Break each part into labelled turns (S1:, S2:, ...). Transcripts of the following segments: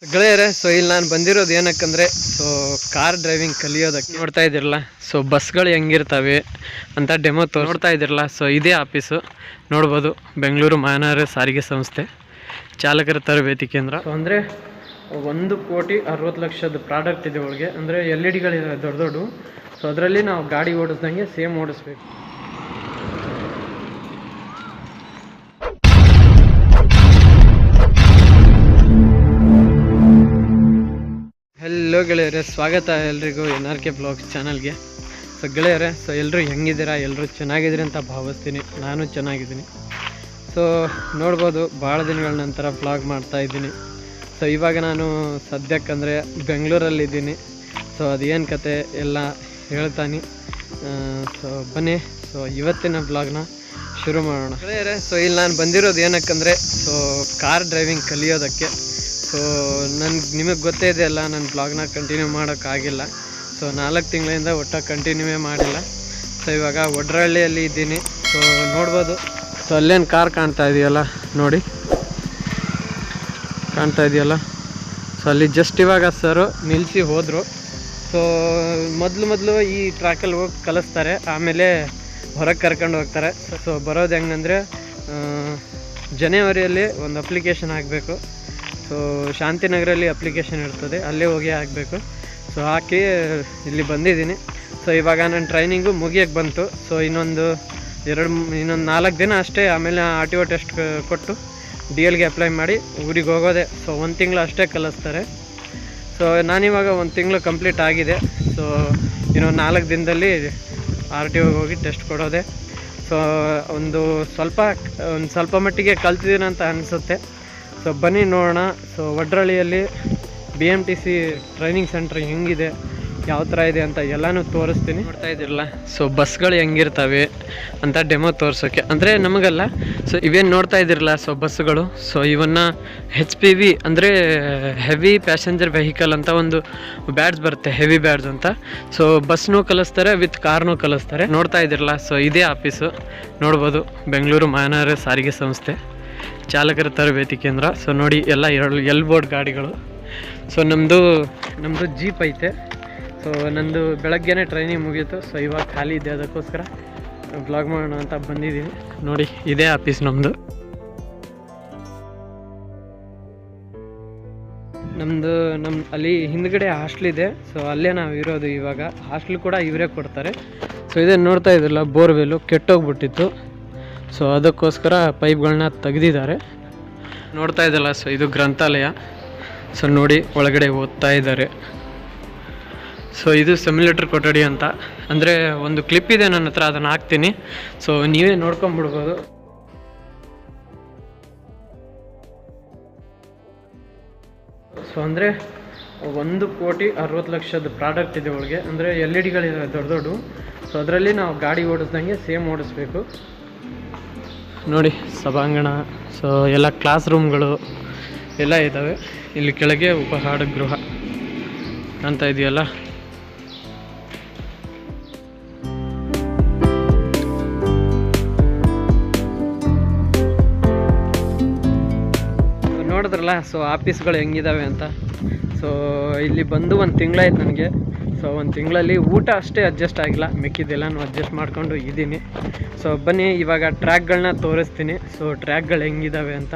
S1: ಗೆಳೆಯರೇ, ಸೊ ಇಲ್ಲಿ ನಾನು ಬಂದಿರೋದು ಏನಕ್ಕಂದರೆ ಕಾರ್ ಡ್ರೈವಿಂಗ್ ಕಲಿಯೋದಕ್ಕೆ ನೋಡ್ತಾ ಇದ್ದೀರಲ್ಲ. ಬಸ್ಗಳು ಹೆಂಗಿರ್ತವೆ ಅಂತ ಡೆಮೋ ನೋಡ್ತಾ ಇದ್ದೀರಲ್ಲ. ಇದೇ ಆಫೀಸು ನೋಡ್ಬೋದು, ಬೆಂಗಳೂರು ಮಹಾನಗರ ಸಾರಿಗೆ ಸಂಸ್ಥೆ ಚಾಲಕರ ತರಬೇತಿ ಕೇಂದ್ರ. ಅಂದರೆ 1,60,00,000 ಪ್ರಾಡಕ್ಟ್ ಇದೆ ಒಳಗೆ. ಅಂದರೆ LED ದೊಡ್ಡ ದೊಡ್ಡ. ಅದರಲ್ಲಿ ನಾವು ಗಾಡಿ ಓಡಿಸ್ದಂಗೆ ಸೇಮ್ ಓಡಿಸ್ಬೇಕು. ಹೆಲೋ ಗೆಳೆಯರೇ, ಸ್ವಾಗತ ಎಲ್ರಿಗೂ NRK ಬ್ಲಾಗ್ಸ್ ಚಾನಲ್ಗೆ. ಗೆಳೆಯರೇ, ಎಲ್ಲರೂ ಹೆಂಗಿದ್ದೀರಾ? ಎಲ್ಲರೂ ಚೆನ್ನಾಗಿದ್ದೀರಿ ಅಂತ ಭಾವಿಸ್ತೀನಿ. ನಾನು ಚೆನ್ನಾಗಿದ್ದೀನಿ. ನೋಡ್ಬೋದು, ಭಾಳ ದಿನಗಳ ನಂತರ ಬ್ಲಾಗ್ ಮಾಡ್ತಾ ಇದ್ದೀನಿ. ಇವಾಗ ನಾನು ಸದ್ಯಕ್ಕಂದರೆ ಬೆಂಗಳೂರಲ್ಲಿದ್ದೀನಿ. ಅದೇನು ಕತೆ ಎಲ್ಲ ಹೇಳ್ತಾನೆ. ಬನ್ನಿ ಇವತ್ತಿನ ಬ್ಲಾಗ್ನ ಶುರು ಮಾಡೋಣ. ಗೆಳೆಯರೇ, ಇಲ್ಲಿ ನಾನು ಬಂದಿರೋದು ಏನಕ್ಕಂದರೆ ಕಾರ್ ಡ್ರೈವಿಂಗ್ ಕಲಿಯೋದಕ್ಕೆ. ನಿಮಗೆ ಗೊತ್ತೇ ಇದೆ ಅಲ್ಲ, ನನ್ನ ಬ್ಲಾಗ್ನ ಕಂಟಿನ್ಯೂ ಮಾಡೋಕ್ಕಾಗಿಲ್ಲ. 4 ತಿಂಗಳಿಂದ ಕಂಟಿನ್ಯೂವೇ ಮಾಡಿಲ್ಲ. ಇವಾಗ ಒಡ್ರಹಳ್ಳಿಯಲ್ಲಿ ಇದ್ದೀನಿ. ನೋಡ್ಬೋದು, ಅಲ್ಲೇನು ಕಾರ್ ಕಾಣ್ತಾ ಇದೆಯಲ್ಲ ನೋಡಿ, ಕಾಣ್ತಾ ಇದೆಯಲ್ಲ. ಅಲ್ಲಿ ಜಸ್ಟ್ ಇವಾಗ ಸರು ನಿಲ್ಲಿಸಿ ಹೋದರು. ಮೊದಲು ಈ ಟ್ರ್ಯಾಕಲ್ಲಿ ಹೋಗಿ ಕಲಿಸ್ತಾರೆ, ಆಮೇಲೆ ಹೊರಗೆ ಕರ್ಕೊಂಡು ಹೋಗ್ತಾರೆ. ಬರೋದು ಹೆಂಗಂದರೆ ಜನವರಿಯಲ್ಲಿ ಒಂದು ಅಪ್ಲಿಕೇಶನ್ ಹಾಕಬೇಕು. ಶಾಂತಿನಗರಲ್ಲಿ ಅಪ್ಲಿಕೇಶನ್ ಇರ್ತದೆ, ಅಲ್ಲೇ ಹೋಗಿ ಹಾಕಬೇಕು. ಹಾಕಿ ಇಲ್ಲಿ ಬಂದಿದ್ದೀನಿ. ಇವಾಗ ನನ್ನ ಟ್ರೈನಿಂಗು ಮುಗಿಯೋಕ್ಕೆ ಬಂತು. ಇನ್ನೊಂದು 4 ದಿನ ಅಷ್ಟೇ, ಆಮೇಲೆ RTO ಟೆಸ್ಟ್ ಕೊಟ್ಟು DLಗೆ ಅಪ್ಲೈ ಮಾಡಿ ಊರಿಗೆ ಹೋಗೋದೆ. 1 ತಿಂಗಳು ಅಷ್ಟೇ ಕಲಿಸ್ತಾರೆ. ನಾನಿವಾಗ 1 ತಿಂಗಳು ಕಂಪ್ಲೀಟ್ ಆಗಿದೆ. ಇನ್ನೊಂದು 4 ದಿನದಲ್ಲಿ RTOಗೆ ಹೋಗಿ ಟೆಸ್ಟ್ ಕೊಡೋದೆ. ಒಂದು ಸ್ವಲ್ಪ ಮಟ್ಟಿಗೆ ಕಲ್ತಿದ್ದೀನಿ ಅಂತ ಅನಿಸುತ್ತೆ. ಬನ್ನಿ ನೋಡೋಣ. ಒಡ್ರಹಳ್ಳಿಯಲ್ಲಿ BMTC ಟ್ರೈನಿಂಗ್ ಸೆಂಟ್ರ್ ಹೆಂಗಿದೆ, ಯಾವ ಥರ ಇದೆ ಅಂತ ಎಲ್ಲನೂ ತೋರಿಸ್ತೀನಿ. ನೋಡ್ತಾ ಇದ್ದಿರಲ್ಲ, ಬಸ್ಗಳು ಹೆಂಗಿರ್ತವೆ ಅಂತ ಡೆಮೋ ತೋರಿಸೋಕ್ಕೆ. ಅಂದರೆ ನಮಗಲ್ಲ, ಇವೇನು ನೋಡ್ತಾ ಇದ್ದಿರಲ್ಲ ಬಸ್ಸುಗಳು. ಇವನ್ನು HPV ಅಂದರೆ ಹೆವಿ ಪ್ಯಾಸೆಂಜರ್ ವೆಹಿಕಲ್ ಅಂತ ಒಂದು ಬ್ಯಾಡ್ಜ್ ಬರುತ್ತೆ, ಹೆವಿ ಬ್ಯಾಡ್ಜ್ ಅಂತ. ಬಸ್ನೂ ಕಲಿಸ್ತಾರೆ, ವಿತ್ ಕಾರ್ನೂ ಕಲಿಸ್ತಾರೆ. ನೋಡ್ತಾ ಇದ್ದಿರಲ್ಲ, ಇದೇ ಆಫೀಸು ನೋಡ್ಬೋದು, ಬೆಂಗಳೂರು ಮಹಾನಗರ ಸಾರಿಗೆ ಸಂಸ್ಥೆ ಚಾಲಕರ ತರಬೇತಿ ಕೇಂದ್ರ. ನೋಡಿ, ಎಲ್ಲ ಎಲ್ ಬೋರ್ಡ್ ಗಾಡಿಗಳು. ನಮ್ಮದು ಜೀಪ್ ಐತೆ. ನಂದು ಬೆಳಗ್ಗೆನೇ ಟ್ರೈನಿಂಗ್ ಮುಗೀತು. ಇವಾಗ ಖಾಲಿ ಇದೆ, ಅದಕ್ಕೋಸ್ಕರ ಬ್ಲಾಗ್ ಮಾಡೋಣ ಅಂತ ಬಂದಿದ್ದೀನಿ. ನೋಡಿ, ಇದೇ ಆಫೀಸ್ ನಮ್ಮದು. ಅಲ್ಲಿ ಹಿಂದ್ಗಡೆ ಹಾಸ್ಟ್ಲಿದೆ. ಅಲ್ಲೇ ನಾವು ಇರೋದು ಇವಾಗ. ಹಾಸ್ಟ್ಲ್ ಕೂಡ ಇವರೇ ಕೊಡ್ತಾರೆ. ಇದೇ ನೋಡ್ತಾ ಇದ್ರಲ್ಲ, ಬೋರ್ವೆಲ್ಲು ಕೆಟ್ಟೋಗ್ಬಿಟ್ಟಿತ್ತು. ಅದಕ್ಕೋಸ್ಕರ ಪೈಪ್ಗಳನ್ನ ತೆಗೆದಿದ್ದಾರೆ. ನೋಡ್ತಾ ಇದ್ದಲ್ಲ, ಇದು ಗ್ರಂಥಾಲಯ. ನೋಡಿ, ಒಳಗಡೆ ಓದ್ತಾ ಇದ್ದಾರೆ. ಇದು ಸಿಮ್ಯುಲೇಟರ್ ಕೊಠಡಿ ಅಂತ. ಅಂದರೆ ಒಂದು ಕ್ಲಿಪ್ ಇದೆ ನನ್ನ ಹತ್ರ, ಅದನ್ನು ಹಾಕ್ತೀನಿ. ನೀವೇ ನೋಡ್ಕೊಂಬಿಡ್ಬೋದು. ಅಂದರೆ 1,60,00,000 ಪ್ರಾಡಕ್ಟ್ ಇದೆ ಒಳಗೆ. ಅಂದರೆ LED ದೊಡ್ಡ ದೊಡ್ಡ. ಅದರಲ್ಲಿ ನಾವು ಗಾಡಿ ಓಡಿಸ್ದಂಗೆ ಸೇಮ್ ಓಡಿಸ್ಬೇಕು. ನೋಡಿ, ಸಭಾಂಗಣ, ಎಲ್ಲ ಕ್ಲಾಸ್ ರೂಮ್ಗಳು ಎಲ್ಲ ಇದ್ದಾವೆ. ಇಲ್ಲಿ ಕೆಳಗೆ ಉಪಹಾರ ಗೃಹ ಅಂತ ಇದೆಯಲ್ಲ. ನೋಡಿದ್ರಲ್ಲ, ಆಫೀಸ್ಗಳು ಹೆಂಗಿದಾವೆ ಅಂತ. ಇಲ್ಲಿ ಬಂದು 1 ತಿಂಗಳಾಯ್ತು ನನಗೆ. 1 ತಿಂಗಳಲ್ಲಿ ಊಟ ಅಷ್ಟೇ ಅಡ್ಜಸ್ಟ್ ಆಗಿಲ್ಲ, ಮಿಕ್ಕಿದ್ದೆಲ್ಲನೂ ಅಡ್ಜಸ್ಟ್ ಮಾಡ್ಕೊಂಡು ಇದ್ದೀನಿ. ಬನ್ನಿ ಇವಾಗ ಟ್ರ್ಯಾಕ್ಗಳನ್ನ ತೋರಿಸ್ತೀನಿ. ಟ್ರ್ಯಾಕ್ಗಳು ಹೆಂಗಿದ್ದಾವೆ ಅಂತ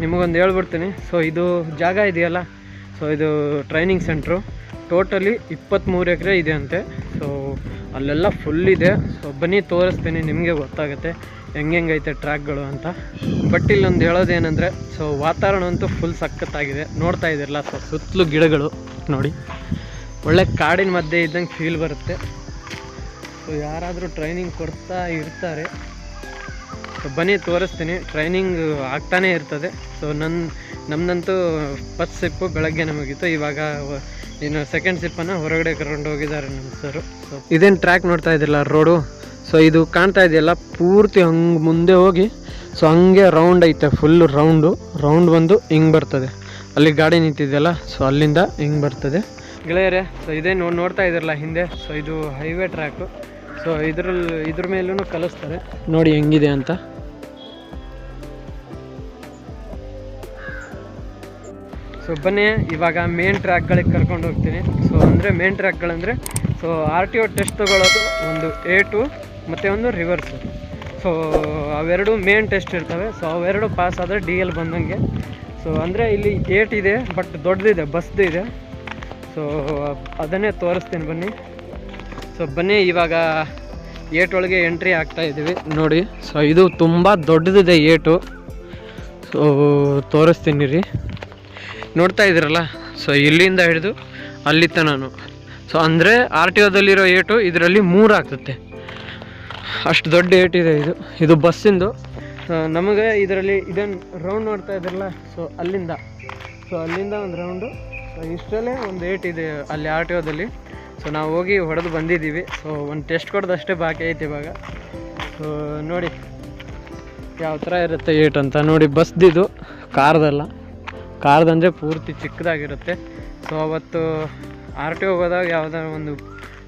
S1: ನಿಮಗೊಂದು ಹೇಳ್ಬಿಡ್ತೀನಿ. ಇದು ಜಾಗ ಇದೆಯಲ್ಲ, ಇದು ಟ್ರೈನಿಂಗ್ ಸೆಂಟ್ರು. ಟೋಟಲಿ 23 ಎಕರೆ ಇದೆ ಅಂತೆ. ಅಲ್ಲೆಲ್ಲ ಫುಲ್ ಇದೆ. ಬನ್ನಿ ತೋರಿಸ್ತೀನಿ, ನಿಮಗೆ ಗೊತ್ತಾಗುತ್ತೆ ಹೆಂಗೈತೆ ಟ್ರ್ಯಾಕ್ಗಳು ಅಂತ. ಬಟ್ ಇಲ್ಲೊಂದು ಹೇಳೋದೇನೆಂದರೆ, ವಾತಾವರಣ ಅಂತೂ ಫುಲ್ ಸಖತ್ತಾಗಿದೆ. ನೋಡ್ತಾ ಇದ್ದೀರಲ್ಲ, ಸುತ್ತಲೂ ಗಿಡಗಳು ನೋಡಿ, ಒಳ್ಳೆ ಕಾಡಿನ ಮಧ್ಯೆ ಇದ್ದಂಗೆ ಫೀಲ್ ಬರುತ್ತೆ. ಯಾರಾದರೂ ಟ್ರೈನಿಂಗ್ ಕೊಡ್ತಾ ಇರ್ತಾರೆ. ಬನ್ನಿ ತೋರಿಸ್ತೀನಿ. ಟ್ರೈನಿಂಗ್ ಆಗ್ತಾನೇ ಇರ್ತದೆ. ನಮ್ಮದಂತೂ ಫಸ್ಟ್ ಸಿಪ್ಪು ಬೆಳಗ್ಗೆ ಮುಗೀತು. ಇವಾಗ ಇನ್ನು ಸೆಕೆಂಡ್ ಸಿಪ್ಪನ್ನು ಹೊರಗಡೆ ಕರ್ಕೊಂಡು ಹೋಗಿದ್ದಾರೆ ನಮ್ಮ ಸರು. ಇದೇನು ಟ್ರ್ಯಾಕ್ ನೋಡ್ತಾ ಇದ್ದಿಲ್ಲ, ರೋಡು. ಇದು ಕಾಣ್ತಾ ಇದೆಯಲ್ಲ, ಪೂರ್ತಿ ಹಂಗೆ ಮುಂದೆ ಹೋಗಿ ಹಂಗೆ ರೌಂಡ್ ಐತೆ, ಫುಲ್ ರೌಂಡ್ ಬಂದು ಹಿಂಗೆ ಬರ್ತದೆ. ಅಲ್ಲಿ ಗಾಡಿ ನಿಂತಿದೆಯಲ್ಲ, ಅಲ್ಲಿಂದ ಹಿಂಗೆ ಬರ್ತದೆ. ಗೆಳೆಯರೇ, ಇದೇ ನೋಡ್ತಾ ಇದ್ರಲ್ಲ ಹಿಂದೆ, ಇದು ಹೈವೇ ಟ್ರ್ಯಾಕು. ಇದ್ರ ಮೇಲೂ ಕಲಿಸ್ತಾರೆ. ನೋಡಿ ಹೆಂಗಿದೆ ಅಂತ. ಸೊ ಬನ್ನಿ ಇವಾಗ ಮೇನ್ ಟ್ರ್ಯಾಕ್ಗಳಿಗೆ ಕರ್ಕೊಂಡು ಹೋಗ್ತೀನಿ. ಸೊ ಅಂದರೆ ಮೇನ್ ಟ್ರ್ಯಾಕ್ಗಳಂದರೆ ಸೊ RTO ಟೆಸ್ಟ್ ತೊಗೊಳ್ಳೋದು ಒಂದು A2 ಮತ್ತು ಒಂದು ರಿವರ್ಸು. ಸೊ ಅವೆರಡು ಮೇನ್ ಟೆಸ್ಟ್ ಇರ್ತವೆ. ಸೊ ಅವೆರಡು ಪಾಸ್ ಆದರೆ DL ಬಂದಂಗೆ. ಸೊ ಅಂದರೆ ಇಲ್ಲಿ 8 ಇದೆ, ಬಟ್ ದೊಡ್ಡದಿದೆ, ಬಸ್ದು ಇದೆ. ಸೊ ಅದನ್ನೇ ತೋರಿಸ್ತೀನಿ ಬನ್ನಿ. ಸೊ ಬನ್ನಿ ಇವಾಗ 8 ಒಳಗೆ ಎಂಟ್ರಿ ಆಗ್ತಾಯಿದ್ದೀವಿ ನೋಡಿ. ಸೊ ಇದು ತುಂಬ ದೊಡ್ಡದಿದೆ 8. ಸೊ ತೋರಿಸ್ತೀನಿ ರೀ, ನೋಡ್ತಾ ಇದ್ದೀರಲ್ಲ. ಸೊ ಇಲ್ಲಿಂದ ಹಿಡಿದು ಅಲ್ಲಿ ತನಕ. ಸೊ ಅಂದರೆ RTOದಲ್ಲಿರೋ 8 ಇದರಲ್ಲಿ 3 ಆಗ್ತದೆ, ಅಷ್ಟು ದೊಡ್ಡ 8 ಇದೆ ಇದು ಬಸ್ಸಿಂದು. ನಮಗೆ ಇದರಲ್ಲಿ ಇದನ್ನು ರೌಂಡ್ ನೋಡ್ತಾ ಇದ್ರಲ್ಲ, ಸೊ ಅಲ್ಲಿಂದ ಒಂದು ರೌಂಡು. ಇಷ್ಟರಲ್ಲೇ ಒಂದು 8 ಇದೆ ಅಲ್ಲಿ RTOದಲ್ಲಿ. ಸೊ ನಾವು ಹೋಗಿ ಹೊಡೆದು ಬಂದಿದ್ದೀವಿ. ಸೊ ಒಂದು ಟೆಸ್ಟ್ ಕೊಡೋದಷ್ಟೇ ಬಾಕಿ ಐತೆ ಇವಾಗ. ಸೊ ನೋಡಿ ಯಾವ ಥರ ಇರುತ್ತೆ 8 ಅಂತ ನೋಡಿ. ಬಸ್ದಿದು, ಕಾರ್ದಂದರೆ ಪೂರ್ತಿ ಚಿಕ್ಕದಾಗಿರುತ್ತೆ. ಸೊ ಅವತ್ತು RTO ಹೋದಾಗ ಯಾವುದಾದ್ರು ಒಂದು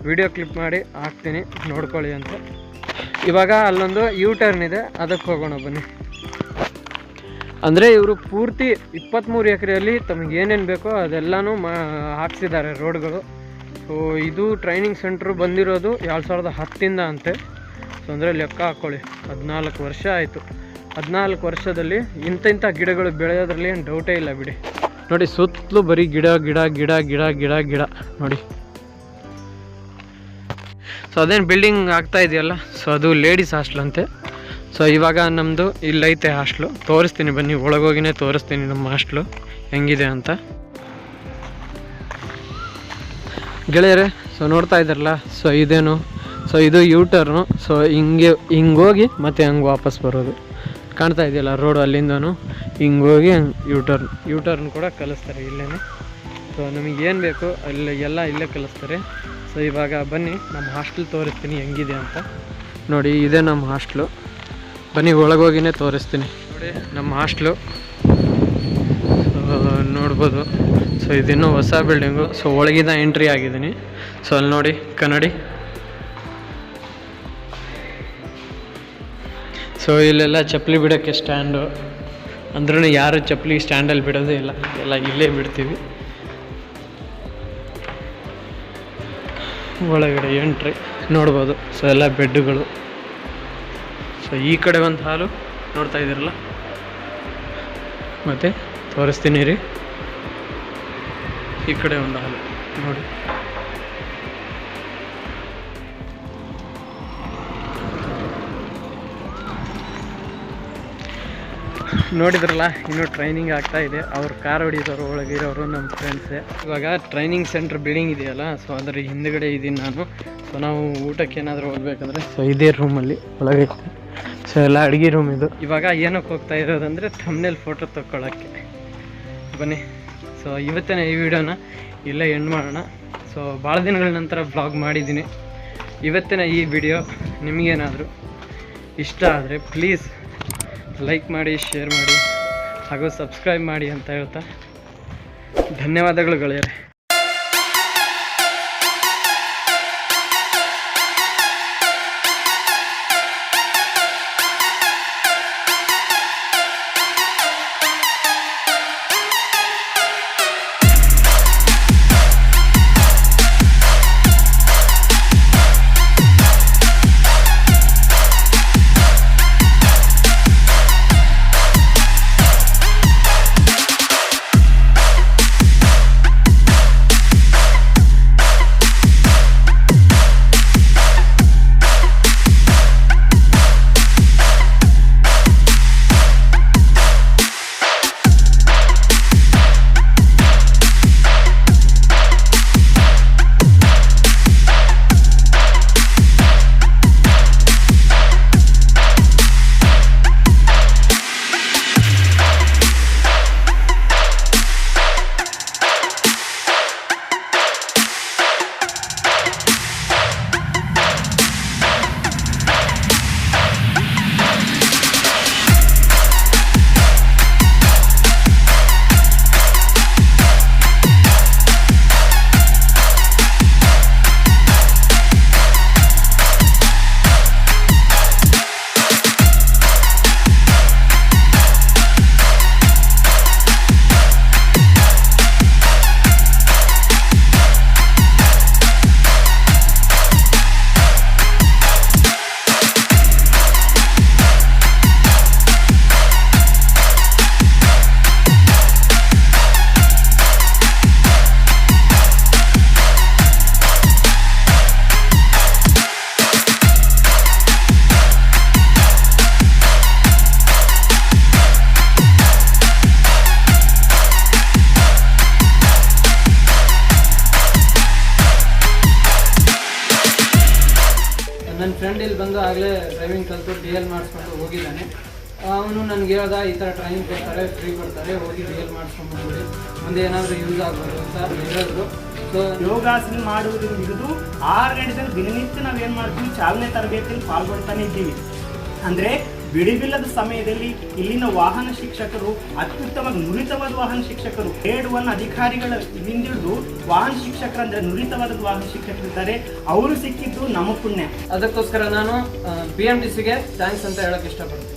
S1: ವಿಡಿಯೋ ಕ್ಲಿಪ್ ಮಾಡಿ ಹಾಕ್ತೀನಿ, ನೋಡ್ಕೊಳ್ಳಿ ಅಂತ. ಇವಾಗ ಅಲ್ಲೊಂದು U-ಟರ್ನ್ ಇದೆ, ಅದಕ್ಕೆ ಹೋಗೋಣ ಬನ್ನಿ. ಅಂದರೆ ಇವರು ಪೂರ್ತಿ 23 ಎಕರೆಯಲ್ಲಿ ತಮಗೆ ಏನೇನು ಬೇಕೋ ಅದೆಲ್ಲನೂ ಹಾಕ್ಸಿದ್ದಾರೆ ರೋಡ್ಗಳು. ಸೊ ಇದು ಟ್ರೈನಿಂಗ್ ಸೆಂಟ್ರು ಬಂದಿರೋದು 2010 ಅಂತೆ. ಸೊ ಅಂದರೆ ಲೆಕ್ಕ ಹಾಕ್ಕೊಳ್ಳಿ, 14 ವರ್ಷ ಆಯಿತು. 14 ವರ್ಷದಲ್ಲಿ ಇಂಥ ಗಿಡಗಳು ಬೆಳೆಯೋದ್ರಲ್ಲಿ ಏನು ಡೌಟೇ ಇಲ್ಲ ಬಿಡಿ. ನೋಡಿ ಸುತ್ತಲೂ ಬರೀ ಗಿಡ ನೋಡಿ. ಸೊ ಅದೇನು ಬಿಲ್ಡಿಂಗ್ ಆಗ್ತಾ ಇದೆಯಲ್ಲ, ಸೊ ಅದು ಲೇಡೀಸ್ ಹಾಸ್ಟೆಲ್ ಅಂತೆ. ಸೊ ಇವಾಗ ನಮ್ಮದು ಇಲ್ಲೈತೆ ಹಾಸ್ಟ್ಲು, ತೋರಿಸ್ತೀನಿ ಬನ್ನಿ. ಒಳಗೋಗಿನೇ ತೋರಿಸ್ತೀನಿ ನಮ್ಮ ಹಾಸ್ಟ್ಲು ಹೆಂಗಿದೆ ಅಂತ ಗೆಳೆಯರೆ. ಸೊ ನೋಡ್ತಾ ಇದ್ದಾರಲ್ಲ, ಸೊ ಇದೇನು, ಸೊ ಇದು U-ಟರ್ನು. ಸೊ ಹಿಂಗೋಗಿ ಮತ್ತೆ ಹಂಗೆ ವಾಪಸ್ ಬರೋದು ಕಾಣ್ತಾ ಇದೆಯಲ್ಲ ರೋಡು, ಅಲ್ಲಿಂದನೂ ಹಿಂಗೋಗಿ ಯು ಟರ್ನ್ ಕೂಡ ಕಲಿಸ್ತಾರೆ ಇಲ್ಲೇ. ಸೊ ನಮಗೇನು ಬೇಕು ಅಲ್ಲಿ ಎಲ್ಲ ಇಲ್ಲೇ ಕಲಿಸ್ತಾರೆ. ಸೊ ಇವಾಗ ಬನ್ನಿ ನಮ್ಮ ಹಾಸ್ಟೆಲ್ ತೋರಿಸ್ತೀನಿ ಹೆಂಗಿದೆ ಅಂತ. ನೋಡಿ ಇದೇ ನಮ್ಮ ಹಾಸ್ಟ್ಲು, ಬನ್ನಿ ಒಳಗೋಗಿನೇ ತೋರಿಸ್ತೀನಿ. ನೋಡಿ ನಮ್ಮ ಹಾಸ್ಟ್ಲು ನೋಡ್ಬೋದು. ಸೊ ಇದಿನ್ನೂ ಹೊಸ ಬಿಲ್ಡಿಂಗು. ಸೊ ಒಳಗಿಂದ ಎಂಟ್ರಿ ಆಗಿದ್ದೀನಿ. ಸೊ ಅಲ್ಲಿ ನೋಡಿ ಕನ್ನಡಿ. ಸೊ ಇಲ್ಲೆಲ್ಲ ಚಪ್ಪಲಿ ಬಿಡೋಕ್ಕೆ ಸ್ಟ್ಯಾಂಡು, ಅಂದ್ರೂ ಯಾರು ಚಪ್ಪಲಿ ಸ್ಟ್ಯಾಂಡಲ್ಲಿ ಬಿಡೋದೇ ಇಲ್ಲ, ಎಲ್ಲ ಇಲ್ಲೇ ಬಿಡ್ತೀವಿ. ಒಳಗಡೆ ಎಂಟ್ರಿ ನೋಡ್ಬೋದು. ಸೊ ಎಲ್ಲ ಬೆಡ್ಡುಗಳು. ಸೊ ಈ ಕಡೆ ಒಂದು ಹಾಲು ನೋಡ್ತಾ ಇದ್ದೀರಲ್ಲ, ಮತ್ತು ತೋರಿಸ್ತೀನಿ ರೀ. ಈ ಕಡೆ ಒಂದು ಹಾಲು ನೋಡಿ. ನೋಡಿದ್ರಲ್ಲ, ಇನ್ನೂ ಟ್ರೈನಿಂಗ್ ಆಗ್ತಾ ಇದೆ. ಅವ್ರು ಕಾರ್ ಹೊಡಿದವರು ಒಳಗಿರೋರು ನಮ್ಮ ಫ್ರೆಂಡ್ಸೇ. ಇವಾಗ ಟ್ರೈನಿಂಗ್ ಸೆಂಟ್ರ್ ಬಿಲ್ಡಿಂಗ್ ಇದೆಯಲ್ಲ, ಸೊ ಅದರ ಹಿಂದ್ಗಡೆ ಇದ್ದೀನಿ ನಾನು. ಸೊ ನಾವು ಊಟಕ್ಕೆ ಏನಾದರೂ ಹೋಗ್ಬೇಕಂದ್ರೆ ಸೊ ಇದೇ ರೂಮಲ್ಲಿ ಒಳಗೆ. ಸೊ ಎಲ್ಲ ಅಡುಗೆ ರೂಮ್ ಇದು. ಇವಾಗ ಏನಕ್ಕೆ ಹೋಗ್ತಾ ಇರೋದಂದರೆ ಥಂಬ್ನೇಲ್ ಫೋಟೋ ತೊಗೊಳಕ್ಕೆ ಬನ್ನಿ. ಸೊ ಇವತ್ತಿನ ಈ ವಿಡಿಯೋನ ಇಲ್ಲೇ ಎಂಡ್ ಮಾಡೋಣ. ಸೊ ಭಾಳ ದಿನಗಳ ನಂತರ ವ್ಲಾಗ್ ಮಾಡಿದ್ದೀನಿ. ಇವತ್ತಿನ ಈ ವಿಡಿಯೋ ನಿಮಗೇನಾದರೂ ಇಷ್ಟ ಆದರೆ ಪ್ಲೀಸ್ ಲೈಕ್ ಮಾಡಿ, ಶೇರ್ ಮಾಡಿ ಹಾಗೂ ಸಬ್ಸ್ಕ್ರೈಬ್ ಮಾಡಿ ಅಂತ ಹೇಳ್ತಾ ಧನ್ಯವಾದಗಳು ಗೆಳೆಯರೆ. ಫ್ರೆಂಡ್ ಇಲ್ಲಿ ಬಂದು ಆಗಲೇ ಡ್ರೈವಿಂಗ್ ಕಲಿತು DL ಮಾಡಿಸ್ಕೊಂಡು ಹೋಗಿದ್ದಾನೆ. ಅವನು ನನಗೆ ಹೇಳ್ದ ಈ ಥರ ಟ್ರೈನಿಂಗ್ ಕೊಡ್ತಾರೆ, ಫ್ರೀ ಕೊಡ್ತಾರೆ, ಹೋಗಿ DL ಮಾಡಿಸ್ಕೊಂಡ್ಬಿಡಿ, ಮುಂದೆ ಏನಾದರೂ ಯೂಸ್ ಆಗ್ಬೋದು ಅಂತ ಹೇಳಿದ್ರು. ಸೊ
S2: ಯೋಗಾಸನ ಮಾಡುವುದರಿಂದ ಹಿಡಿದು 6 ಗಂಟೆದಲ್ಲಿ ದಿನನಿತ್ಯ ನಾವೇನು ಮಾಡ್ತೀವಿ, ಚಾಲನೆ ತರಬೇತಿಯಲ್ಲಿ ಪಾಲ್ಗೊಳ್ತಾನೆ ಇದ್ದೀವಿ. ಅಂದರೆ ಬಿಡುವಿಲ್ಲದ ಸಮಯದಲ್ಲಿ ಇಲ್ಲಿನ ವಾಹನ ಶಿಕ್ಷಕರು ಅತ್ಯುತ್ತಮ ನುರಿತವಾದ ವಾಹನ ಶಿಕ್ಷಕರು, ಗ್ರೇಡ್ 1 ಅಧಿಕಾರಿಗಳ ಹಿಂದಿಡಿದು ವಾಹನ ಶಿಕ್ಷಕರು ಅಂದರೆ ನುರಿತವಾದ ವಾಹನ ಶಿಕ್ಷಕರಿದ್ದಾರೆ. ಅವರು ಸಿಕ್ಕಿದ್ದು ನಮ್ಮ ಪುಣ್ಯ.
S1: ಅದಕ್ಕೋಸ್ಕರ ನಾನು BMTCಗೆ ಥ್ಯಾಂಕ್ಸ್ ಅಂತ ಹೇಳೋಕ್ಕೆ ಇಷ್ಟಪಡ್ತೀನಿ.